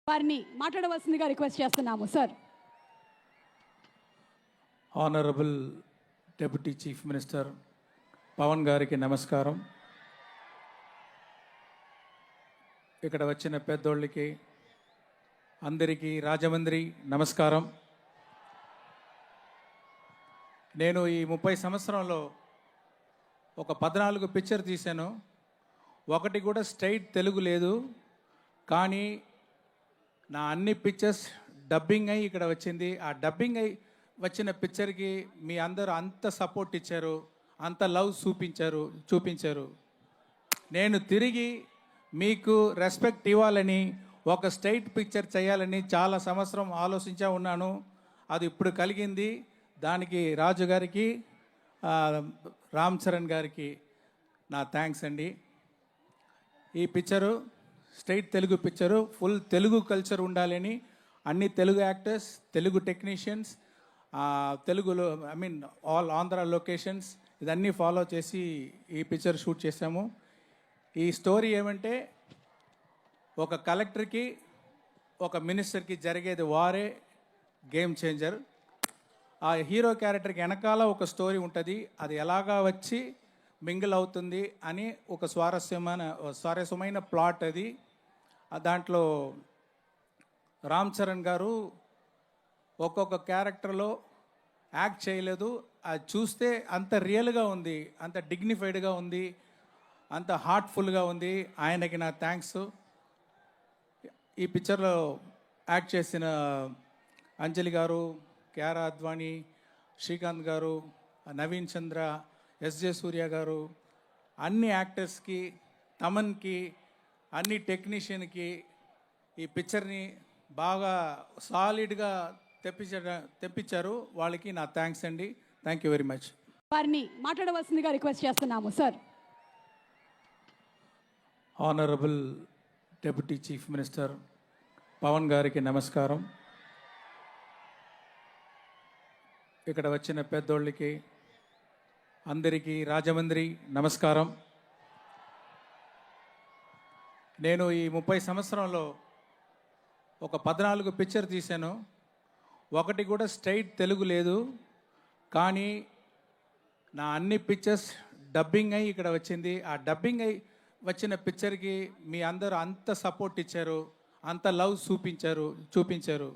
వారిని మాట్లాడవలసిందిగా రిక్వెస్ట్ చేస్తున్నాము sir. Honourable deputy chief minister Pawan గారికి నమస్కారం. ఇక్కడ వచ్చిన పెద్దోళ్ళకి అందరికీ రాజమండ్రి నమస్కారం. నేను ఈ 30 సంవత్సరంలో ఒక 14 పిక్చర్ తీశాను. ఒకటి కూడా స్ట్రైట్ తెలుగు లేదు. కానీ నా అన్ని పిక్చర్స్ డబ్బింగ్ అయ్యి ఇక్కడ వచ్చింది. ఆ డబ్బింగ్ అయ్యి వచ్చిన పిక్చర్కి మీ అందరూ అంత సపోర్ట్ ఇచ్చారు, అంత లవ్ చూపించారు. నేను తిరిగి మీకు రెస్పెక్ట్ ఇవ్వాలని ఒక స్ట్రైట్ పిక్చర్ చేయాలని చాలా సంవత్సరం ఆలోచించా ఉన్నాను. అది ఇప్పుడు కలిగింది. దానికి రాజు గారికి, రామ్ చరణ్ గారికి నా థ్యాంక్స్ అండి. ఈ picture straight Telugu picture, full Telugu culture ఉండాలని అన్ని తెలుగు యాక్టర్స్, తెలుగు టెక్నీషియన్స్, తెలుగులో ఆల్ ఆంధ్ర లొకేషన్స్ ఇదన్నీ ఫాలో చేసి ఈ పిక్చర్ షూట్ చేసాము. ఈ స్టోరీ ఏమంటే, ఒక కలెక్టర్కి ఒక మినిస్టర్కి జరిగేది వారే గేమ్ చేంజర్. ఆ హీరో క్యారెక్టర్కి వెనకాల ఒక స్టోరీ ఉంటుంది. అది ఎలాగా వచ్చి మింగిల్ అవుతుంది అని ఒక స్వారస్యమైన ప్లాట్ అది. దాంట్లో రామ్ చరణ్ గారు ఒక్కొక్క క్యారెక్టర్లో యాక్ట్ చేయలేదు. అది చూస్తే అంత రియల్గా ఉంది, అంత డిగ్నిఫైడ్గా ఉంది, అంత హార్ట్ఫుల్గా ఉంది. ఆయనకి నా థ్యాంక్స్. ఈ పిక్చర్లో యాక్ట్ చేసిన అంజలి గారు, క్యారా అద్వానీ, శ్రీకాంత్ గారు, నవీన్ చంద్ర, ఎస్జే సూర్య గారు, అన్ని యాక్టర్స్కి, తమన్కి, అన్ని టెక్నీషియన్కి ఈ పిక్చర్ని బాగా సాలిడ్గా తెప్పించారు. వాళ్ళకి నా థ్యాంక్స్ అండి. Thank you very much. వారిని మాట్లాడవలసిందిగా రిక్వెస్ట్ చేస్తున్నాము sir. Honourable deputy chief minister Pawan గారికి నమస్కారం. ఇక్కడ వచ్చిన పెద్దోళ్ళకి అందరికీ రాజమండ్రి నమస్కారం. నేను ఈ 30 సంవత్సరంలో ఒక 14 పిక్చర్ తీశాను. ఒకటి కూడా స్ట్రైట్ తెలుగు లేదు. కానీ నా అన్ని పిక్చర్స్ డబ్బింగ్ అయ్యి ఇక్కడ వచ్చింది. ఆ డబ్బింగ్ అయ్యి వచ్చిన పిక్చర్కి మీ అందరూ అంత సపోర్ట్ ఇచ్చారు, అంత లవ్ చూపించారు.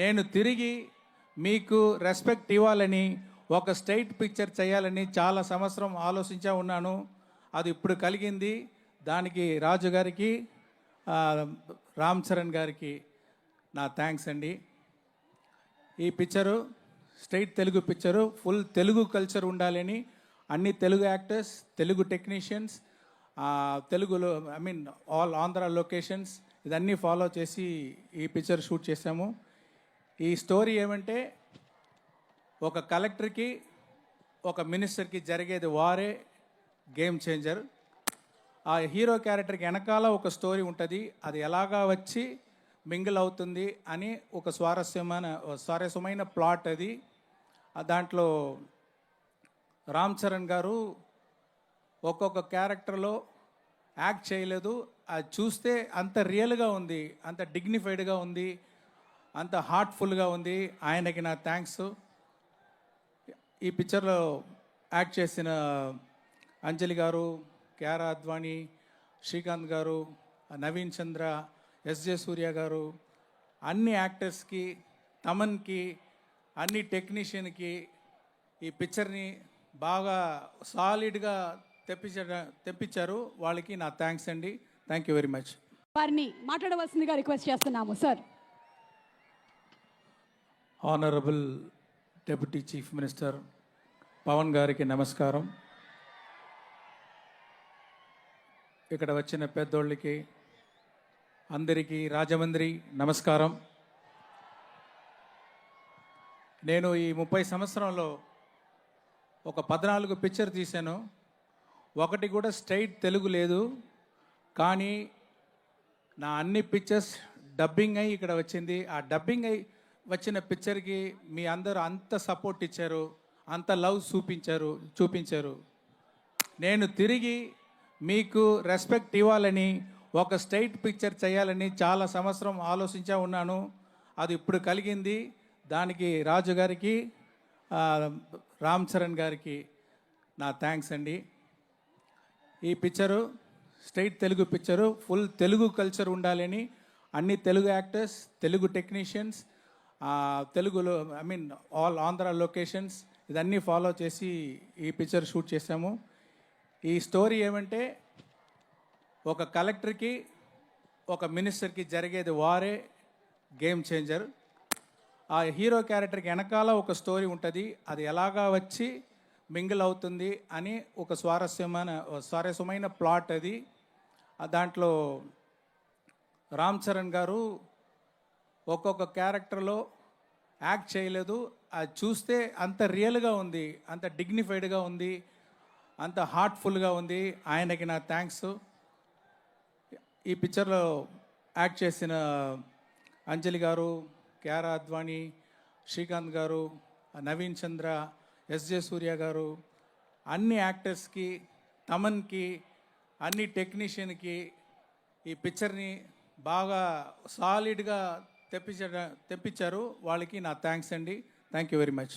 నేను తిరిగి మీకు రెస్పెక్ట్ ఇవ్వాలని ఒక స్ట్రైట్ పిక్చర్ చేయాలని చాలా సంవత్సరం ఆలోచించా ఉన్నాను. అది ఇప్పుడు కలిగింది. దానికి రాజు గారికి, రామ్ చరణ్ గారికి నా థ్యాంక్స్ అండి. ఈ picture straight Telugu picture, full Telugu culture ఉండాలని అన్ని తెలుగు యాక్టర్స్, తెలుగు టెక్నీషియన్స్, తెలుగులో ఆల్ ఆంధ్ర లొకేషన్స్ ఇదన్నీ ఫాలో చేసి ఈ పిక్చర్ షూట్ చేసాము. ఈ స్టోరీ ఏమంటే, ఒక కలెక్టర్కి ఒక మినిస్టర్కి జరిగేది వారే గేమ్ చేంజర్. ఆ హీరో క్యారెక్టర్కి వెనకాల ఒక స్టోరీ ఉంటుంది. అది ఎలాగా వచ్చి మింగిల్ అవుతుంది అని ఒక స్వారస్యమైన ప్లాట్ అది. దాంట్లో రామ్ చరణ్ గారు ఒక్కొక్క క్యారెక్టర్లో యాక్ట్ చేయలేదు. అది చూస్తే అంత రియల్గా ఉంది, అంత డిగ్నిఫైడ్గా ఉంది, అంత హార్ట్ఫుల్గా ఉంది. ఆయనకి నా థ్యాంక్స్. ఈ పిక్చర్లో యాక్ట్ చేసిన అంజలి గారు, క్యారా అద్వానీ, శ్రీకాంత్ గారు, నవీన్ చంద్ర, ఎస్జే సూర్య గారు, అన్ని యాక్టర్స్కి, తమన్కి, అన్ని టెక్నీషియన్కి ఈ పిక్చర్ని బాగా సాలిడ్గా తెప్పించారు. వాళ్ళకి నా థ్యాంక్స్ అండి. Thank you very much. వారిని మాట్లాడవలసిందిగా రిక్వెస్ట్ చేస్తున్నాము sir. Honourable deputy chief minister Pawan గారికి నమస్కారం. ఇక్కడ వచ్చిన పెద్దోళ్ళకి అందరికీ రాజమండ్రి నమస్కారం. నేను ఈ 30 సంవత్సరంలో ఒక 14 పిక్చర్ తీశాను. ఒకటి కూడా స్ట్రైట్ తెలుగు లేదు. కానీ నా అన్ని పిక్చర్స్ డబ్బింగ్ అయ్యి ఇక్కడ వచ్చింది. ఆ డబ్బింగ్ అయ్యి వచ్చిన పిక్చర్కి మీ అందరూ అంత సపోర్ట్ ఇచ్చారు, అంత లవ్ చూపించారు. నేను తిరిగి మీకు రెస్పెక్ట్ ఇవ్వాలని ఒక స్ట్రైట్ పిక్చర్ చేయాలని చాలా సంవత్సరం ఆలోచించా ఉన్నాను. అది ఇప్పుడు కలిగింది. దానికి రాజు గారికి, రామ్ చరణ్ గారికి నా థ్యాంక్స్ అండి. ఈ picture straight Telugu picture, full Telugu culture ఉండాలని అన్ని తెలుగు యాక్టర్స్, తెలుగు టెక్నీషియన్స్, తెలుగులో ఆల్ ఆంధ్ర లొకేషన్స్ ఇదన్నీ ఫాలో చేసి ఈ పిక్చర్ షూట్ చేశాము. ఈ స్టోరీ ఏమంటే, ఒక కలెక్టర్కి ఒక మినిస్టర్కి జరిగేది వారే గేమ్ చేంజర్. ఆ హీరో క్యారెక్టర్కి వెనకాల ఒక స్టోరీ ఉంటుంది, అది ఎలాగా వచ్చి మింగిల్ అవుతుంది అని ఒక స్వారస్యమైన ప్లాట్ అది. దాంట్లో రామ్ చరణ్ గారు ఒక్కొక్క క్యారెక్టర్లో యాక్ట్ చేయలేదు. అది చూస్తే అంత రియల్గా ఉంది, అంత డిగ్నిఫైడ్గా ఉంది, అంత హార్ట్ఫుల్గా ఉంది. ఆయనకి నా థ్యాంక్స్. ఈ పిక్చర్లో యాక్ట్ చేసిన అంజలి గారు, క్యారా అద్వానీ, శ్రీకాంత్ గారు, నవీన్ చంద్ర, ఎస్జే సూర్య గారు, అన్ని యాక్టర్స్కి, తమన్కి, అన్ని టెక్నీషియన్కి ఈ పిక్చర్ని బాగా సాలిడ్గా తెప్పించారు. వాళ్ళకి నా థ్యాంక్స్ అండి. Thank you very much.